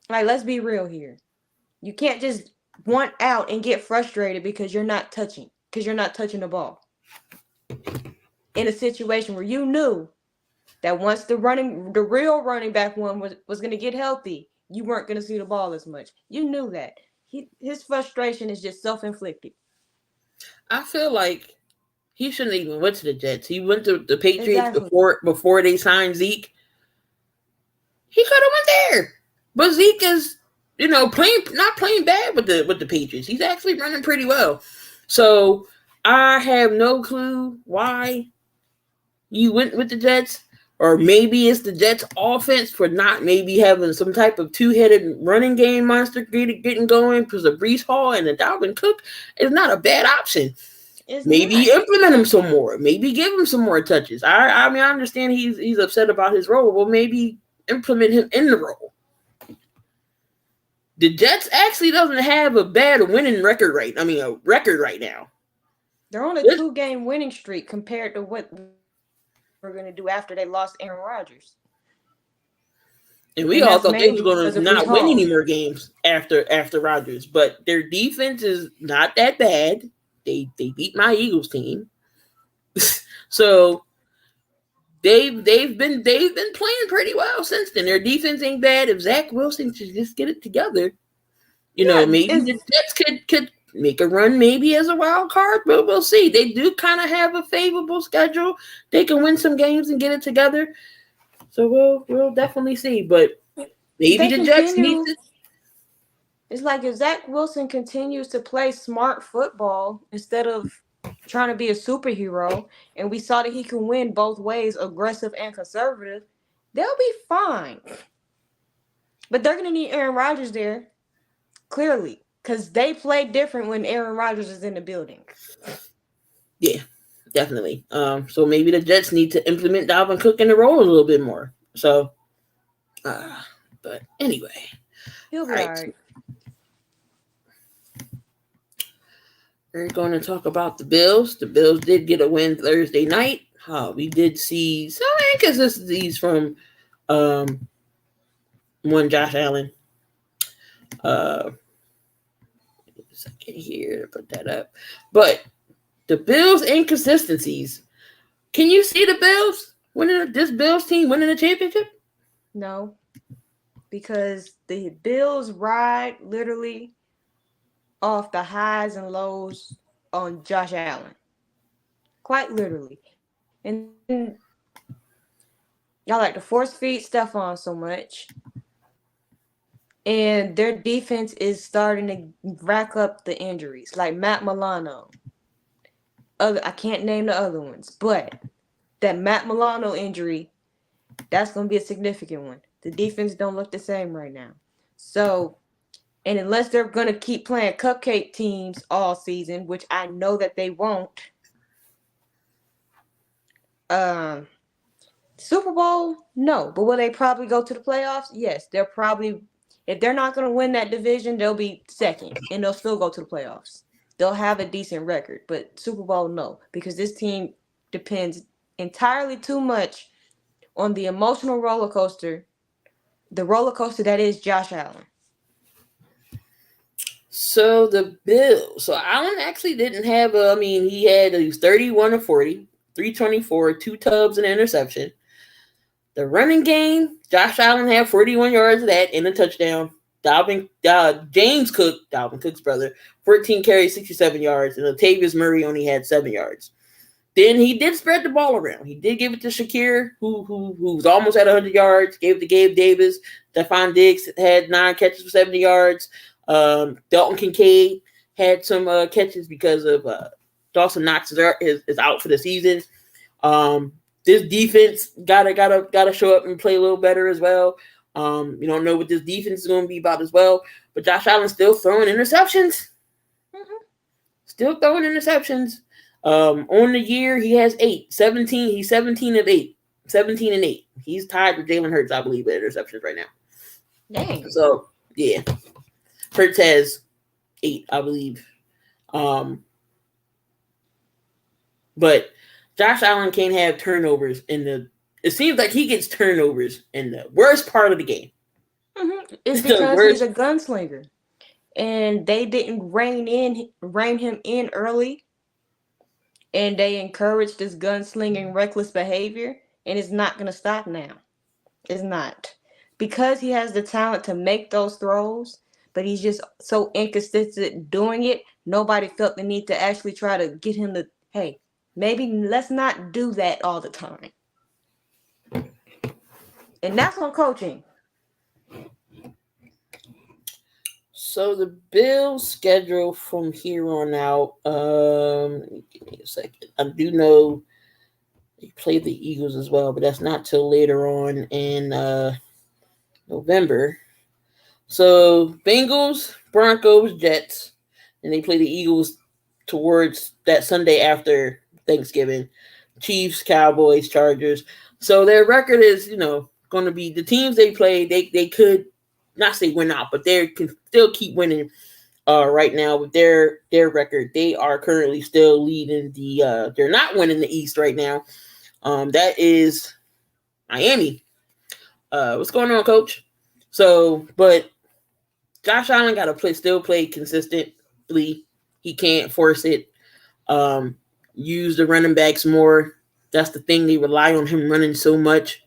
Like, let's be real here. You can't just want out and get frustrated because you're not touching the ball. In a situation where you knew that once the real running back one was going to get healthy, you weren't going to see the ball as much. You knew that. His frustration is just self-inflicted. I feel like he shouldn't even went to the Jets. He went to the Patriots Exactly. before they signed Zeke. He could have went there. But Zeke is, not playing bad with the Patriots. He's actually running pretty well. So I have no clue why you went with the Jets. Or maybe it's the Jets' offense for not maybe having some type of two-headed running game monster getting going because of Breece Hall and the Dalvin Cook is not a bad option. Maybe implement him some more. Maybe give him some more touches. I mean, I understand he's upset about his role. Well, maybe implement him in the role. The Jets actually doesn't have a bad winning record right now. They're on a 2-game winning streak compared to what we're going to do after they lost Aaron Rodgers. And we all thought they were going to not win any more games after Rodgers. But their defense is not that bad. They beat my Eagles team. So they've been playing pretty well since then. Their defense ain't bad. If Zach Wilson should just get it together, maybe the Jets could make a run maybe as a wild card, but we'll see. They do kind of have a favorable schedule. They can win some games and get it together. So we'll definitely see. But maybe the Jets need to. It's like if Zach Wilson continues to play smart football instead of trying to be a superhero, and we saw that he can win both ways, aggressive and conservative, they'll be fine. But they're going to need Aaron Rodgers there, clearly, because they play different when Aaron Rodgers is in the building. Yeah, definitely. So maybe the Jets need to implement Dalvin Cook in the role a little bit more. So, but anyway. He'll be all right. We're going to talk about the Bills. The Bills did get a win Thursday night. We did see some inconsistencies from one Josh Allen. A second here to put that up. But the Bills' inconsistencies. Can you see the Bills this Bills team winning the championship? No, because the Bills ride literally off the highs and lows on Josh Allen. Quite literally. And y'all like to force feed Stephon so much. And their defense is starting to rack up the injuries. Like Matt Milano. I can't name the other ones. But that Matt Milano injury, that's going to be a significant one. The defense don't look the same right now. So, and unless they're going to keep playing cupcake teams all season, which I know that they won't, Super Bowl, no. But will they probably go to the playoffs? Yes. They'll probably, if they're not going to win that division, they'll be second and they'll still go to the playoffs. They'll have a decent record, but Super Bowl, no, because this team depends entirely too much on the emotional roller coaster, the roller coaster that is Josh Allen. So the Bills. So Allen actually didn't have he was 31 of 40, 324, 2 tubs and an interception. The running game, Josh Allen had 41 yards of that and a touchdown. James Cook, Dalvin Cook's brother, 14 carries, 67 yards, and Latavius Murray only had 7 yards. Then he did spread the ball around. He did give it to Shakir, who was almost at 100 yards. Gave it to Gabe Davis. Stephon Diggs had 9 catches for 70 yards. Dalton Kincaid had some catches because of Dawson Knox is out for the season. This defense gotta show up and play a little better as well. You don't know what this defense is going to be about as well. But Josh Allen's still throwing interceptions. Mm-hmm. Still throwing interceptions. On the year, he has 8. 17. He's 17 of 8. 17 and 8. He's tied with Jalen Hurts, I believe, with interceptions right now. Dang. So, yeah. Hurts has 8, I believe. But Josh Allen can't have turnovers it seems like he gets turnovers in the worst part of the game. Mm-hmm. It's because he's a gunslinger. And they didn't rein him in early. And they encouraged this gunslinging, reckless behavior. And it's not going to stop now. It's not. Because he has the talent to make those throws, but he's just so inconsistent doing it, nobody felt the need to actually try to get him to, hey, maybe let's not do that all the time. And that's on coaching. So the Bills' schedule from here on out, give me a second. I do know they play the Eagles as well, but that's not till later on in November. So Bengals, Broncos, Jets, and they play the Eagles towards that Sunday after Thanksgiving. Chiefs, Cowboys, Chargers. So their record is, going to be the teams they play. They could not say win out, but they can still keep winning. Right now with their record, they are currently still leading they're not winning the East right now. That is Miami. What's going on, Coach? So, but Josh Allen got to still play consistently. He can't force it. Use the running backs more. That's the thing. They rely on him running so much.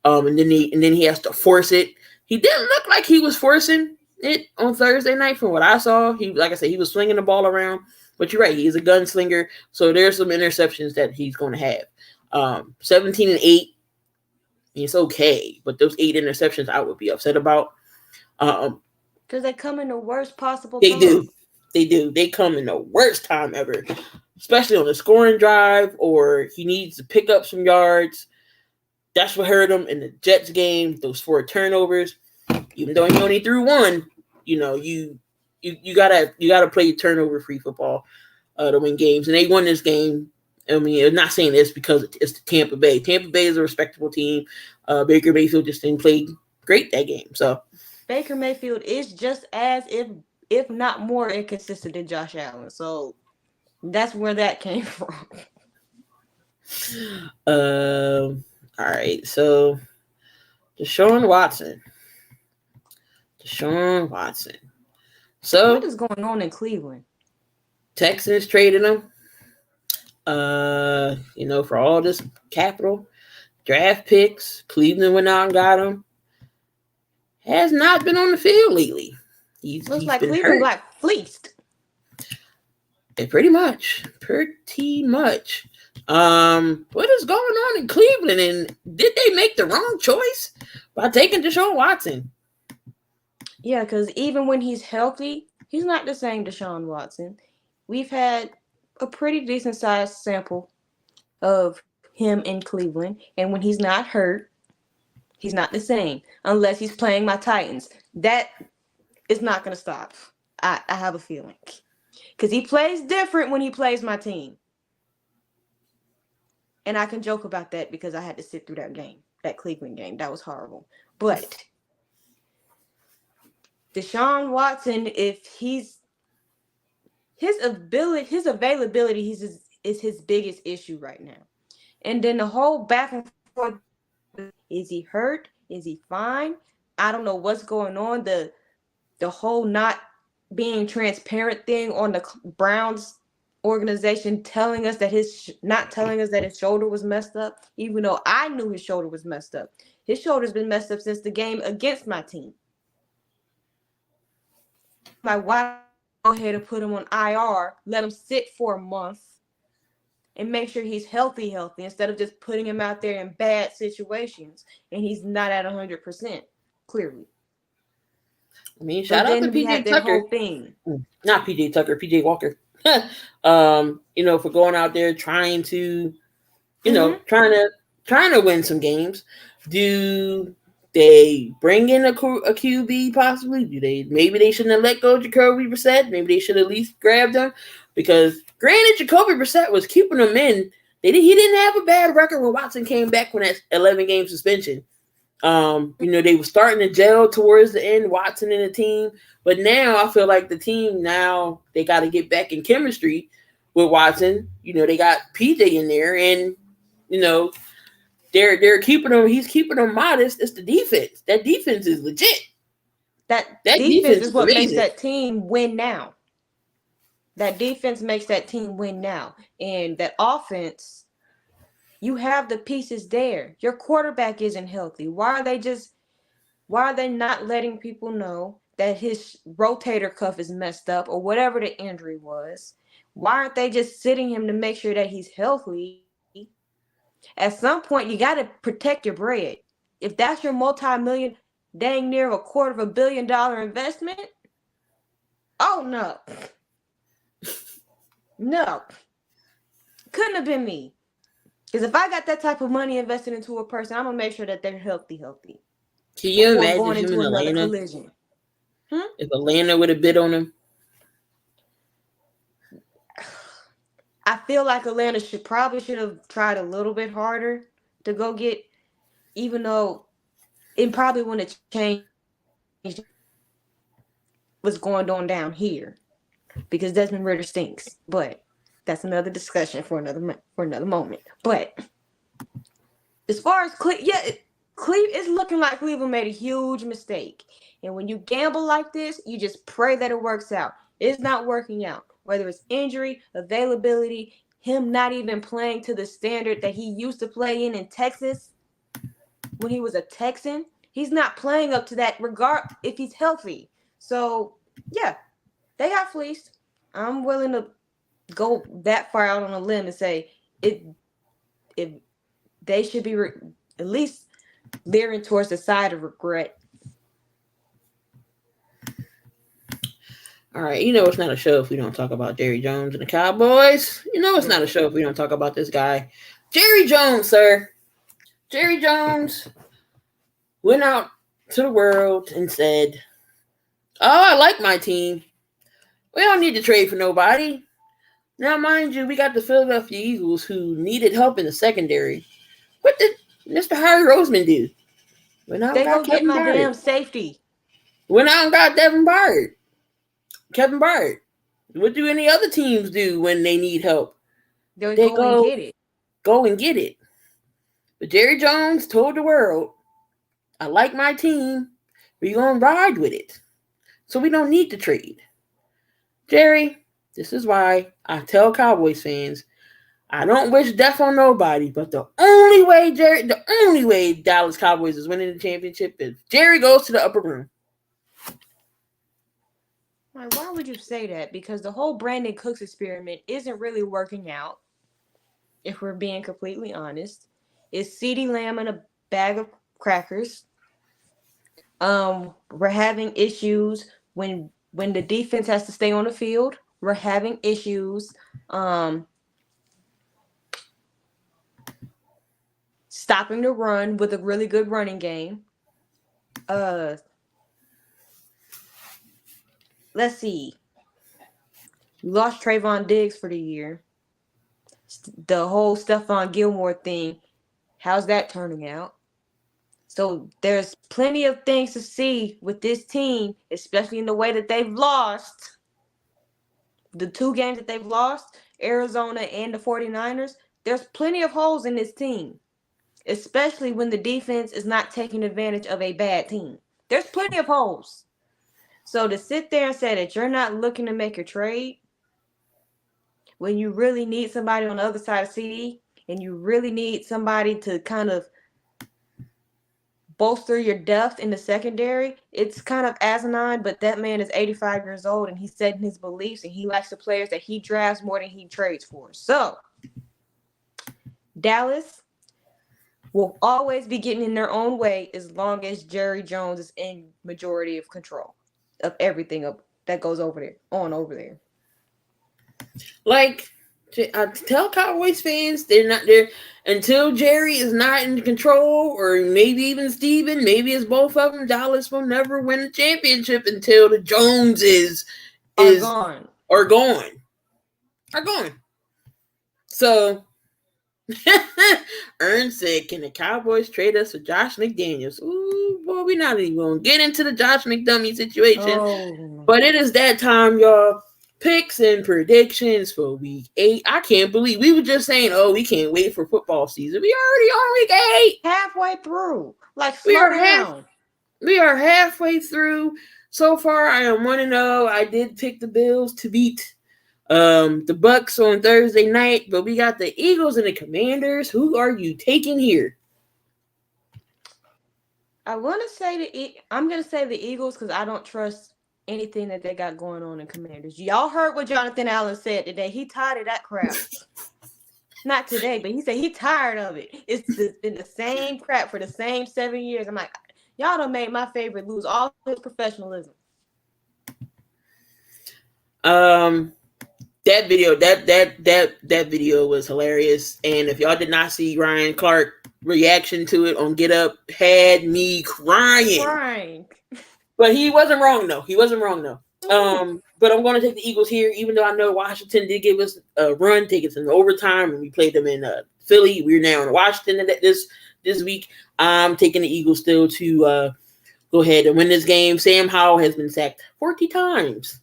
And then he has to force it. He didn't look like he was forcing it on Thursday night from what I saw. Like I said, he was swinging the ball around. But you're right. He's a gunslinger. So there's some interceptions that he's going to have. 17 and 8. It's okay. But those 8 interceptions I would be upset about. Because they come in the worst possible time. They do. They come in the worst time ever. Especially on the scoring drive, or he needs to pick up some yards. That's what hurt him in the Jets game. Those 4 turnovers. Even though he only threw 1, you gotta play turnover-free football to win games. And they won this game. I mean, I'm not saying this because it's the Tampa Bay. Tampa Bay is a respectable team. Baker Mayfield just didn't play great that game. So Baker Mayfield is just as if not more inconsistent than Josh Allen. So that's where that came from. All right, so Deshaun Watson. So what is going on in Cleveland? Texans traded him. For all this capital, draft picks. Cleveland went out and got him. Has not been on the field lately. He's like been Cleveland hurt. got fleeced. Pretty much. What is going on in Cleveland? And did they make the wrong choice by taking Deshaun Watson? Yeah, because even when he's healthy, he's not the same Deshaun Watson. We've had a pretty decent sized sample of him in Cleveland, and when he's not hurt, He's not the same unless he's playing my Titans. That is not going to stop. I have a feeling. Because he plays different when he plays my team. And I can joke about that because I had to sit through that game, that Cleveland game. That was horrible. But Deshaun Watson, if his availability is his biggest issue right now. And then the whole back and forth, is he hurt? Is he fine? I don't know what's going on. The whole not being transparent thing on the Browns organization telling us that not telling us that his shoulder was messed up, even though I knew his shoulder was messed up. His shoulder's been messed up since the game against my team. Like, why go ahead and put him on IR, let him sit for a month, and make sure he's healthy, instead of just putting him out there in bad situations, and he's not at 100%, clearly. I mean, shout out to PJ Tucker. Not PJ Tucker, PJ Walker. For going out there trying to, trying to win some games. Do they bring in a QB possibly? Maybe they shouldn't have let go of Jacoby Brissett. Maybe they should at least grab them, because granted, Jacoby Brissett was keeping them in. He didn't have a bad record when Watson came back from that 11-game suspension. They were starting to gel towards the end, Watson and the team. But now I feel like the team they got to get back in chemistry with Watson. They got PJ in there, and they're keeping him. He's keeping them modest. It's the defense. That defense is legit. That defense is what makes that team win now. That defense makes that team win now, and that offense. You have the pieces there. Your quarterback isn't healthy. Why are they not letting people know that his rotator cuff is messed up or whatever the injury was? Why aren't they just sitting him to make sure that he's healthy? At some point, you got to protect your bread. If that's your multi-million, dang near $250 million investment, oh no. No. Couldn't have been me. Because if I got that type of money invested into a person, I'm going to make sure that they're healthy. Can you imagine him in Atlanta? Collision. If Atlanta would have bid on him? I feel like Atlanta should have tried a little bit harder to go get, even though it probably wouldn't have changed what's going on down here, because Desmond Ridder stinks. But that's another discussion for another moment. But as far as it's looking like Cleveland made a huge mistake. And when you gamble like this, you just pray that it works out. It's not working out. Whether it's injury, availability, him not even playing to the standard that he used to play in Texas when he was a Texan. He's not playing up to that regard if he's healthy. So, yeah, they got fleeced. I'm willing to go that far out on a limb and say if they should be at least veering towards the side of regret. All right, it's not a show if we don't talk about Jerry Jones and the Cowboys. It's not a show if we don't talk about this guy, Jerry Jones, sir. Jerry Jones went out to the world and said, "Oh, I like my team. We don't need to trade for nobody." Now, mind you, we got the Philadelphia Eagles who needed help in the secondary. What did Mr. Harry Roseman do? They go get my damn safety. Went out and got Kevin Byard. What do any other teams do when they need help? They go and get it. Go and get it. But Jerry Jones told the world, "I like my team. We're going to ride with it. So we don't need to trade." Jerry, this is why I tell Cowboys fans, I don't wish death on nobody, but the only way Dallas Cowboys is winning the championship is Jerry goes to the upper room. Why would you say that? Because the whole Brandon Cooks experiment isn't really working out, if we're being completely honest. It's CeeDee Lamb and a bag of crackers. We're having issues when the defense has to stay on the field. We're having issues stopping the run with a really good running game. Let's see. We lost Trayvon Diggs for the year. The whole Stephon Gilmore thing, how's that turning out? So there's plenty of things to see with this team, especially in the way that they've lost. The 2 games that they've lost, Arizona and the 49ers, there's plenty of holes in this team, especially when the defense is not taking advantage of a bad team. There's plenty of holes. So to sit there and say that you're not looking to make a trade when you really need somebody on the other side of CD and you really need somebody to kind of bolster your depth in the secondary, it's kind of asinine, but that man is 85 years old and he's setting his beliefs and he likes the players that he drafts more than he trades for. So Dallas will always be getting in their own way as long as Jerry Jones is in majority of control of everything that goes over there. Like, I tell Cowboys fans they're not there until Jerry is not in control, or maybe even Steven, maybe it's both of them. Dallas will never win a championship until the Joneses are gone. So Ern said, "Can the Cowboys trade us for Josh McDaniels?" Ooh, boy, we're not even going to get into the Josh McDummy situation, but it is that time, y'all. Picks and predictions for week 8. I can't believe we were just saying, "Oh, we can't wait for football season." We already on week 8, halfway through. Like, slow down. We are halfway through. So far, I am 1-0. I did pick the Bills to beat the Bucks on Thursday night, but we got the Eagles and the Commanders. Who are you taking here? I'm gonna say the Eagles because I don't trust anything that they got going on in Commanders. Y'all heard what Jonathan Allen said today. He tired of that crap. Not today, but he said he tired of it. It's been the same crap for the same 7 years. I'm like, y'all done made my favorite lose all his professionalism. That video was hilarious, and if y'all did not see Ryan Clark reaction to it on Get Up, had me crying. But he wasn't wrong though. But I'm going to take the Eagles here, even though I know Washington did give us a run, take us in overtime, and we played them in Philly. We're now in Washington this week. I'm taking the Eagles still to go ahead and win this game. Sam Howell has been sacked 40 times.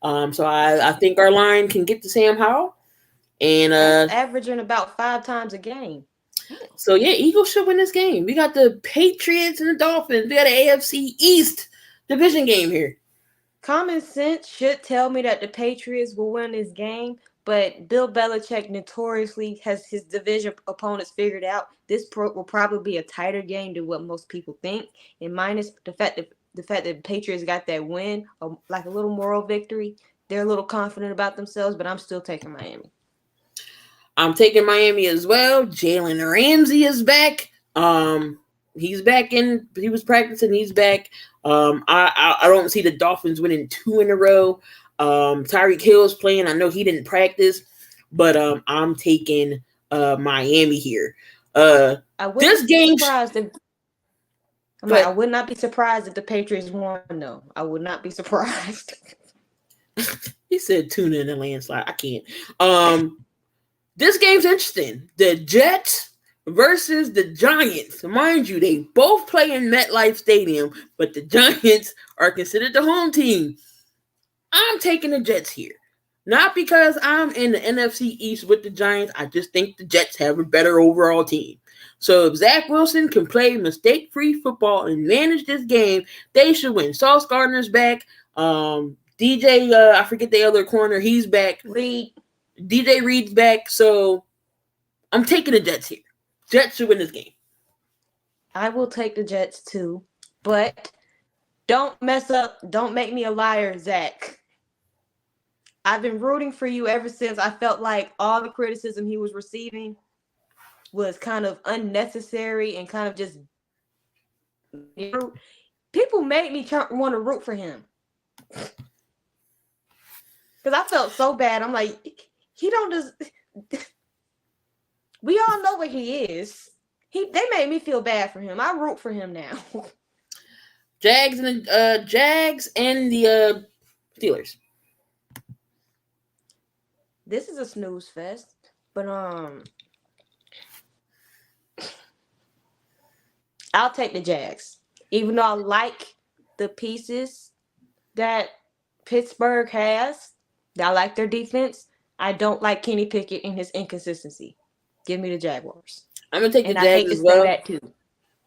So I think our line can get to Sam Howell. And that's averaging about 5 times a game. So yeah, Eagles should win this game. We got the Patriots and the Dolphins. We got an AFC East division game here. Common sense should tell me that the Patriots will win this game, but Bill Belichick notoriously has his division opponents figured out. This will probably be a tighter game than what most people think, and minus the fact that the Patriots got that win, like a little moral victory. They're a little confident about themselves, but I'm still taking Miami. I'm taking Miami as well. Jalen Ramsey is back. He's back he was practicing. He's back. I don't see the Dolphins winning 2 in a row. Tyreek Hill's playing. I know he didn't practice, but I'm taking Miami here. I would not be surprised if the Patriots won, though. I would not be surprised. He said tune in a landslide. I can't. This game's interesting. The Jets versus the Giants. Mind you, they both play in MetLife Stadium, but the Giants are considered the home team. I'm taking the Jets here. Not because I'm in the NFC East with the Giants. I just think the Jets have a better overall team. So if Zach Wilson can play mistake-free football and manage this game, they should win. Sauce Gardner's back. DJ, I forget the other corner. He's back. DJ Reed's back. So I'm taking the Jets here. Jets should win this game. I will take the Jets too, but don't mess up. Don't make me a liar, Zach. I've been rooting for you ever since I felt like all the criticism he was receiving was kind of unnecessary and kind of just, people made me want to root for him. Because I felt so bad. I'm like, he don't just, we all know what he is. They made me feel bad for him. I root for him now. Jags and the Steelers. This is a snooze fest, but I'll take the Jags. Even though I like the pieces that Pittsburgh has, I like their defense. I don't like Kenny Pickett and his inconsistency. Give me the Jaguars. I'm gonna take the And I Jags hate to as well. say that too.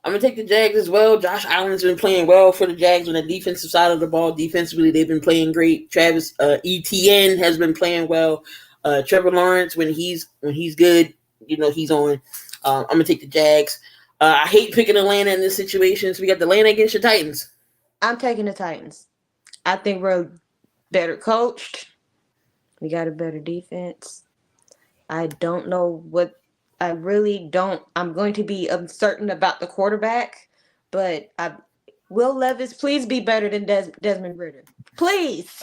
I'm gonna take the Jags as well. Josh Allen's been playing well for the Jags on the defensive side of the ball. Defensively, they've been playing great. Travis Etienne has been playing well. Trevor Lawrence, when he's good, he's on. I'm gonna take the Jags. I hate picking Atlanta in this situation. So we got the Atlanta against the Titans. I'm taking the Titans. I think we're better coached. We got a better defense. I don't know what. I really don't. I'm going to be uncertain about the quarterback, but Will Levis, please be better than Desmond Ridder. Please.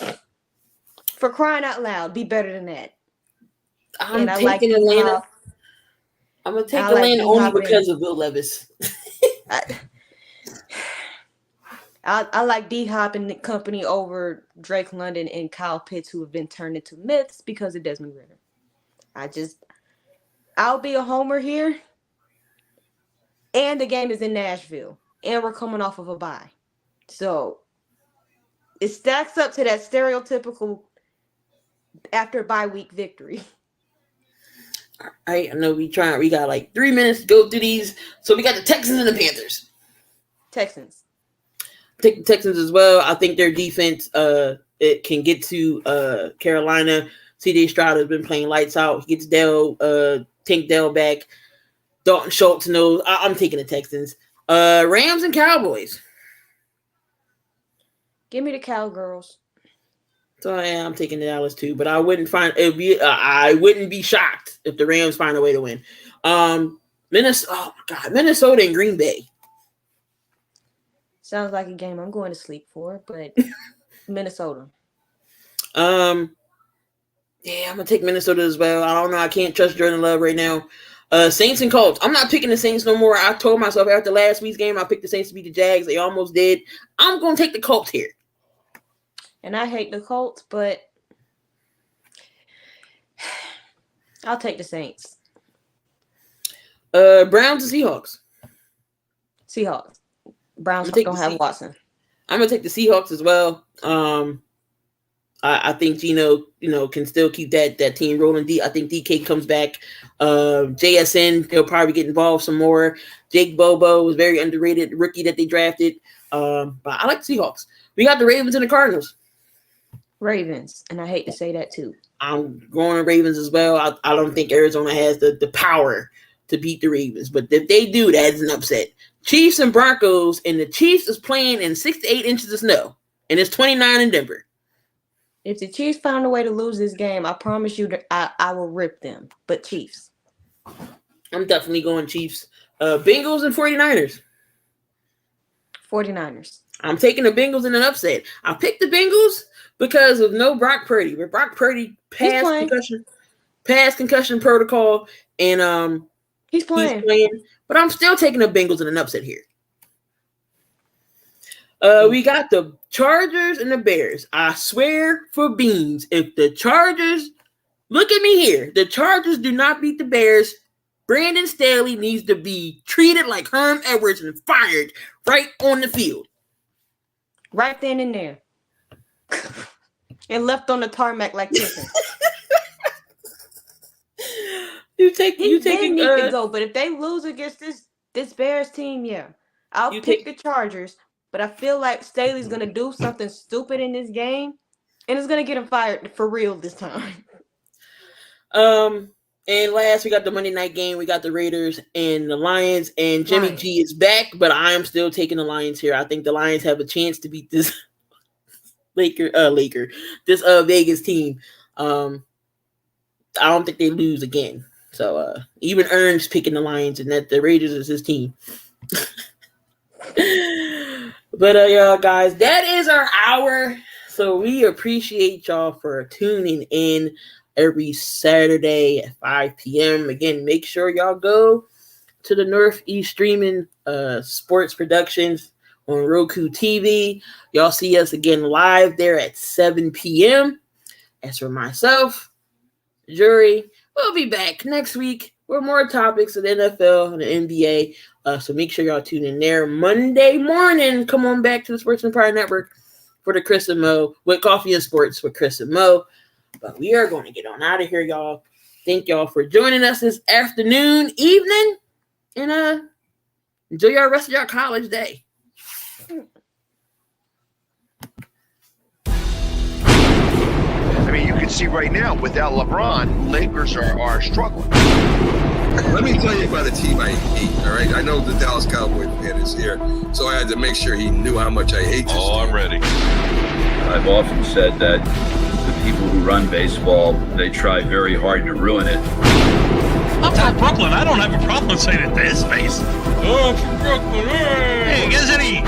For crying out loud, be better than that. I'm taking Atlanta. I'm going to take Atlanta only because of Will Levis. I like D-Hop and company over Drake London and Kyle Pitts, who have been turned into myths because of Desmond Ridder. I'll be a homer here. And the game is in Nashville. And we're coming off of a bye. So it stacks up to that stereotypical after bye week victory. All right, I know we got like 3 minutes to go through these. So we got the Texans and the Panthers. Texans. Take the Texans as well. I think their defense it can get to Carolina. CJ Stroud has been playing lights out. He gets Tank Dell back. Dalton Schultz knows. I'm taking the Texans. Rams and Cowboys. Give me the Cowgirls. So yeah, I'm taking the Dallas too. But I wouldn't be shocked if the Rams find a way to win. Minnesota and Green Bay. Sounds like a game I'm going to sleep for, but Minnesota. Yeah, I'm gonna take Minnesota as well. I don't know. I can't trust Jordan Love right now. Saints and Colts. I'm not picking the Saints no more. I told myself after last week's game I picked the Saints to beat the Jags. They almost did. I'm gonna take the Colts here. And I hate the Colts, but I'll take the Saints. Browns and Seahawks. Seahawks. Browns don't have Watson. I'm gonna take the Seahawks as well. I think Gino, can still keep that team rolling. I think DK comes back. JSN, they'll probably get involved some more. Jake Bobo was very underrated rookie that they drafted. But I like the Seahawks. We got the Ravens and the Cardinals. Ravens, and I hate to say that too. I'm going to Ravens as well. I don't think Arizona has the power to beat the Ravens, but if they do, that is an upset. Chiefs and Broncos, and the Chiefs is playing in 6 to 8 inches of snow, and it's 29 in Denver. If the Chiefs find a way to lose this game, I promise you that I will rip them. But Chiefs. I'm definitely going Chiefs. Bengals and 49ers. 49ers. I'm taking the Bengals in an upset. I picked the Bengals because of no Brock Purdy. But Brock Purdy passed concussion protocol, and he's playing. But I'm still taking the Bengals in an upset here. We got the Chargers and the Bears. I swear for beans, if the Chargers, look at me here, the Chargers do not beat the Bears, Brandon Staley needs to be treated like Herm Edwards and fired right on the field. Right then and there. And left on the tarmac like chicken. You take need to go, but if they lose against this Bears team, yeah. I'll pick the Chargers. But I feel like Staley's going to do something stupid in this game, and it's going to get him fired for real this time. And last, we got the Monday night game. We got the Raiders and the Lions, and Jimmy G is back, but I am still taking the Lions here. I think the Lions have a chance to beat this this Vegas team. I don't think they lose again. So even Ernst picking the Lions, and that the Raiders is his team. But y'all guys, that is our hour. So we appreciate y'all for tuning in every Saturday at 5 p.m. Again, make sure y'all go to the Northeast Streaming Sports Productions on Roku TV. Y'all see us again live there at 7 p.m. As for myself, Jury, we'll be back next week with more topics of the NFL and the NBA. So make sure y'all tune in there Monday morning. Come on back to the Sports Empire Network for the Chris and Mo with Coffee and Sports with Chris and Mo. But we are going to get on out of here, y'all. Thank y'all for joining us this afternoon, evening, and enjoy your rest of your college day. I mean, you can see right now, without LeBron, Lakers are struggling. Let me tell you about the team I hate, all right? I know the Dallas Cowboys fan is here, so I had to make sure he knew how much I hate this team. I'm ready. I've often said that the people who run baseball, they try very hard to ruin it. I'm from Brooklyn. I don't have a problem saying it to his face. Oh, I'm from Brooklyn. Hey, guys, any